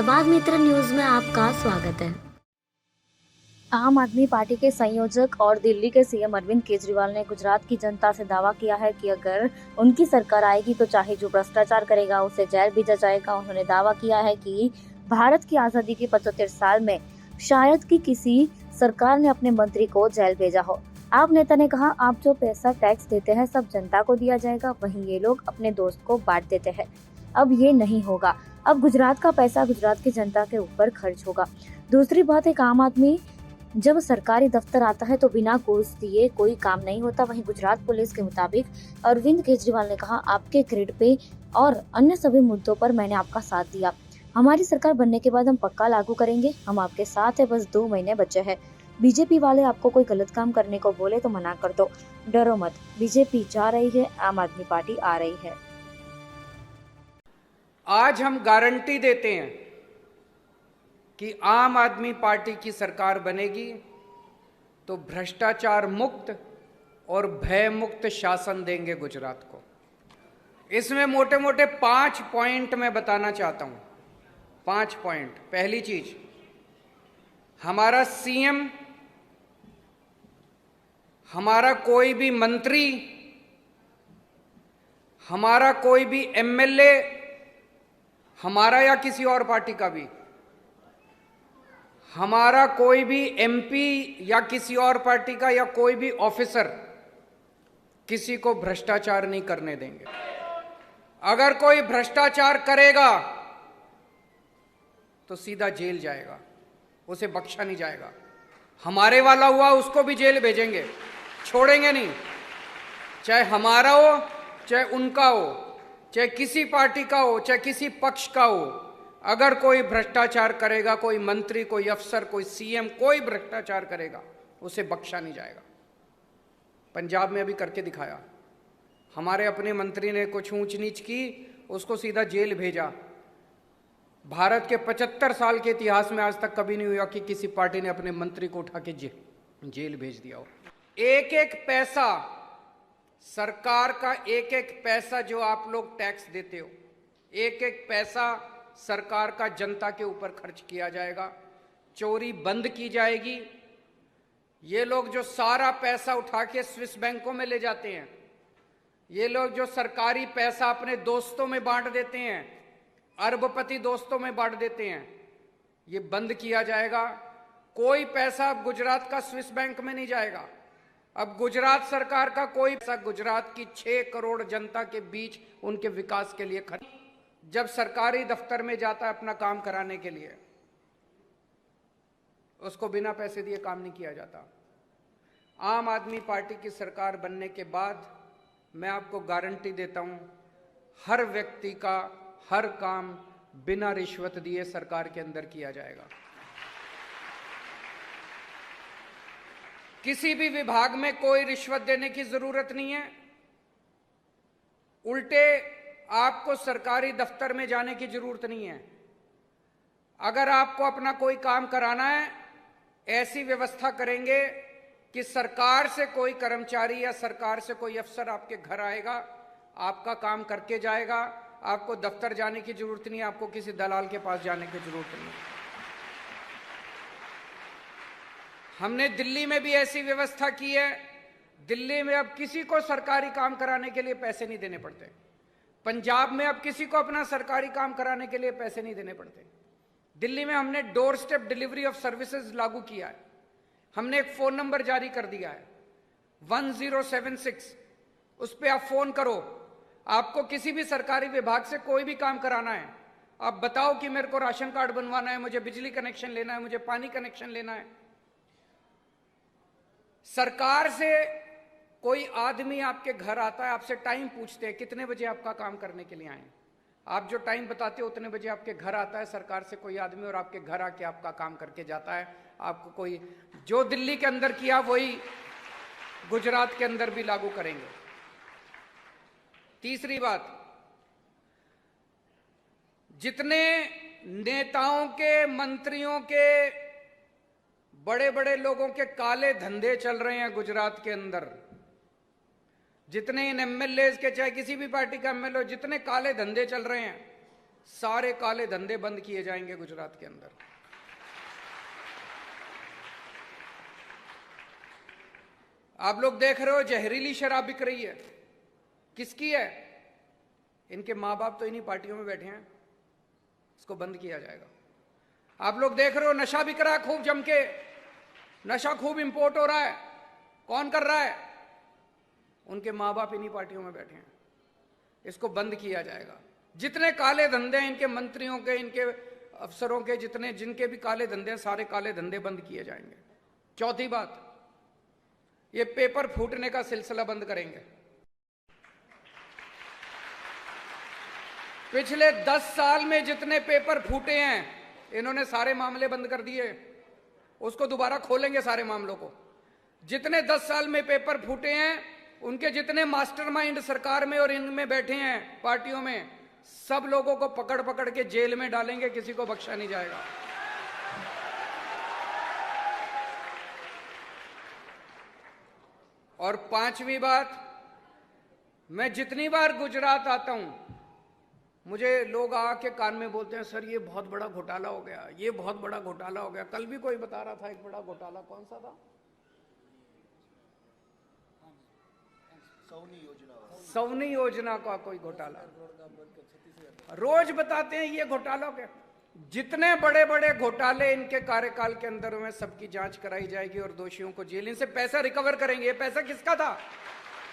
दबाव मित्र न्यूज में आपका स्वागत है। आम आदमी पार्टी के संयोजक और दिल्ली के सीएम अरविंद केजरीवाल ने गुजरात की जनता से दावा किया है कि अगर उनकी सरकार आएगी तो चाहे जो भ्रष्टाचार करेगा उसे जेल भेजा जाएगा। उन्होंने दावा किया है कि भारत की आजादी के 75 साल में शायद कि किसी सरकार ने अपने मंत्री को जेल भेजा हो। आप नेता ने कहा, आप जो पैसा टैक्स देते हैं सब जनता को दिया जाएगा, वहीं ये लोग अपने दोस्त को बांट देते हैं। अब ये नहीं होगा। अब गुजरात का पैसा गुजरात की जनता के ऊपर खर्च होगा। दूसरी बात, एक आम आदमी जब सरकारी दफ्तर आता है तो बिना घूस दिए कोई काम नहीं होता। वहीं गुजरात पुलिस के मुताबिक अरविंद केजरीवाल ने कहा, आपके ग्रिड पे और अन्य सभी मुद्दों पर मैंने आपका साथ दिया। हमारी सरकार बनने के बाद हम पक्का लागू करेंगे। हम आपके साथ है, बस 2 महीने बचे हैं। बीजेपी वाले आपको कोई गलत काम करने को बोले तो मना कर दो, डरो मत। बीजेपी जा रही है, आम आदमी पार्टी आ रही है। आज हम गारंटी देते हैं कि आम आदमी पार्टी की सरकार बनेगी तो भ्रष्टाचार मुक्त और भय मुक्त शासन देंगे गुजरात को। इसमें मोटे मोटे 5 पॉइंट मैं बताना चाहता हूं। 5 पॉइंट। पहली चीज, हमारा सीएम, हमारा कोई भी मंत्री, हमारा कोई भी एमएलए, हमारा या किसी और पार्टी का भी, हमारा कोई भी एमपी या किसी और पार्टी का या कोई भी ऑफिसर किसी को भ्रष्टाचार नहीं करने देंगे। अगर कोई भ्रष्टाचार करेगा तो सीधा जेल जाएगा, उसे बख्शा नहीं जाएगा। हमारे वाला हुआ उसको भी जेल भेजेंगे, छोड़ेंगे नहीं। चाहे हमारा हो, चाहे उनका हो, चाहे किसी पार्टी का हो, चाहे किसी पक्ष का हो। अगर कोई भ्रष्टाचार करेगा, कोई मंत्री, कोई अफसर, कोई सीएम, कोई भ्रष्टाचार करेगा, उसे बख्शा नहीं जाएगा। पंजाब में अभी करके दिखाया। हमारे अपने मंत्री ने कुछ ऊंच नीच की, उसको सीधा जेल भेजा। भारत के 75 साल के इतिहास में आज तक कभी नहीं हुआ कि किसी पार्टी ने अपने मंत्री को उठा के जेल भेज दिया हो। एक एक पैसा, सरकार का एक एक पैसा जो आप लोग टैक्स देते हो, एक एक पैसा सरकार का जनता के ऊपर खर्च किया जाएगा। चोरी बंद की जाएगी। ये लोग जो सारा पैसा उठा के स्विस बैंकों में ले जाते हैं, ये लोग जो सरकारी पैसा अपने दोस्तों में बांट देते हैं, अरबपति दोस्तों में बांट देते हैं, ये बंद किया जाएगा। कोई पैसा अब गुजरात का स्विस बैंक में नहीं जाएगा। अब गुजरात सरकार का कोई पैसा गुजरात की 6 करोड़ जनता के बीच उनके विकास के लिए खर्च। जब सरकारी दफ्तर में जाता है अपना काम कराने के लिए, उसको बिना पैसे दिए काम नहीं किया जाता। आम आदमी पार्टी की सरकार बनने के बाद मैं आपको गारंटी देता हूं, हर व्यक्ति का हर काम बिना रिश्वत दिए सरकार के अंदर किया जाएगा। किसी भी विभाग में कोई रिश्वत देने की जरूरत नहीं है। उल्टे आपको सरकारी दफ्तर में जाने की जरूरत नहीं है। अगर आपको अपना कोई काम कराना है, ऐसी व्यवस्था करेंगे कि सरकार से कोई कर्मचारी या सरकार से कोई अफसर आपके घर आएगा, आपका काम करके जाएगा। आपको दफ्तर जाने की जरूरत नहीं है, आपको किसी दलाल के पास जाने की जरूरत नहीं है। हमने दिल्ली में भी ऐसी व्यवस्था की है। दिल्ली में अब किसी को सरकारी काम कराने के लिए पैसे नहीं देने पड़ते। पंजाब में अब किसी को अपना सरकारी काम कराने के लिए पैसे नहीं देने पड़ते। दिल्ली में हमने door step delivery of services लागू किया है। हमने एक फोन नंबर जारी कर दिया है 1076। उस पर आप फोन करो। आपको किसी भी सरकारी विभाग से कोई भी काम कराना है, आप बताओ कि मेरे को राशन कार्ड बनवाना है, मुझे बिजली कनेक्शन लेना है, मुझे पानी कनेक्शन लेना है। सरकार से कोई आदमी आपके घर आता है, आपसे टाइम पूछते हैं कितने बजे आपका काम करने के लिए आए। आप जो टाइम बताते हो उतने बजे आपके घर आता है सरकार से कोई आदमी, और आपके घर आके आपका काम करके जाता है। आपको कोई जो दिल्ली के अंदर किया वही गुजरात के अंदर भी लागू करेंगे। तीसरी बात, जितने नेताओं के, मंत्रियों के, बड़े बड़े लोगों के काले धंधे चल रहे हैं गुजरात के अंदर, जितने इन एमएलए के, चाहे किसी भी पार्टी का एमएलए, जितने काले धंधे चल रहे हैं, सारे काले धंधे बंद किए जाएंगे गुजरात के अंदर। आप लोग देख रहे हो जहरीली शराब बिक रही है, किसकी है? इनके मां बाप तो इन्हीं पार्टियों में बैठे हैं, इसको बंद किया जाएगा। आप लोग देख रहे हो नशा बिक रहा है खूब जम के, नशा खूब इंपोर्ट हो रहा है, कौन कर रहा है? उनके मां बाप इन्हीं पार्टियों में बैठे हैं, इसको बंद किया जाएगा। जितने काले धंधे हैं इनके मंत्रियों के, इनके अफसरों के, जितने जिनके भी काले धंधे हैं, सारे काले धंधे बंद किए जाएंगे। चौथी बात, ये पेपर फूटने का सिलसिला बंद करेंगे। पिछले 10 साल में जितने पेपर फूटे हैं इन्होंने सारे मामले बंद कर दिए, उसको दोबारा खोलेंगे सारे मामलों को। जितने 10 साल में पेपर फूटे हैं उनके जितने मास्टरमाइंड सरकार में और इनमें बैठे हैं पार्टियों में, सब लोगों को पकड़ पकड़ के जेल में डालेंगे, किसी को बख्शा नहीं जाएगा। और पांचवी बात, मैं जितनी बार गुजरात आता हूं मुझे लोग आके कान में बोलते हैं, सर ये बहुत बड़ा घोटाला हो गया, ये बहुत बड़ा घोटाला हो गया। कल भी कोई बता रहा था एक बड़ा घोटाला, कौन सा था? सौनी योजना का कोई घोटाला। रोज बताते हैं ये घोटाला हो गया। जितने बड़े बड़े घोटाले इनके कार्यकाल के अंदर हुए सबकी जांच कराई जाएगी और दोषियों को जेल, इनसे पैसा रिकवर करेंगे। ये पैसा किसका था?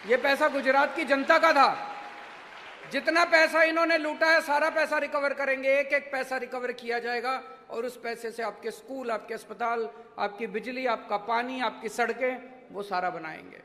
ये पैसा गुजरात की जनता का था। जितना पैसा इन्होंने लूटा है सारा पैसा रिकवर करेंगे, एक एक पैसा रिकवर किया जाएगा और उस पैसे से आपके स्कूल, आपके अस्पताल, आपकी बिजली, आपका पानी, आपकी सड़कें, वो सारा बनाएंगे।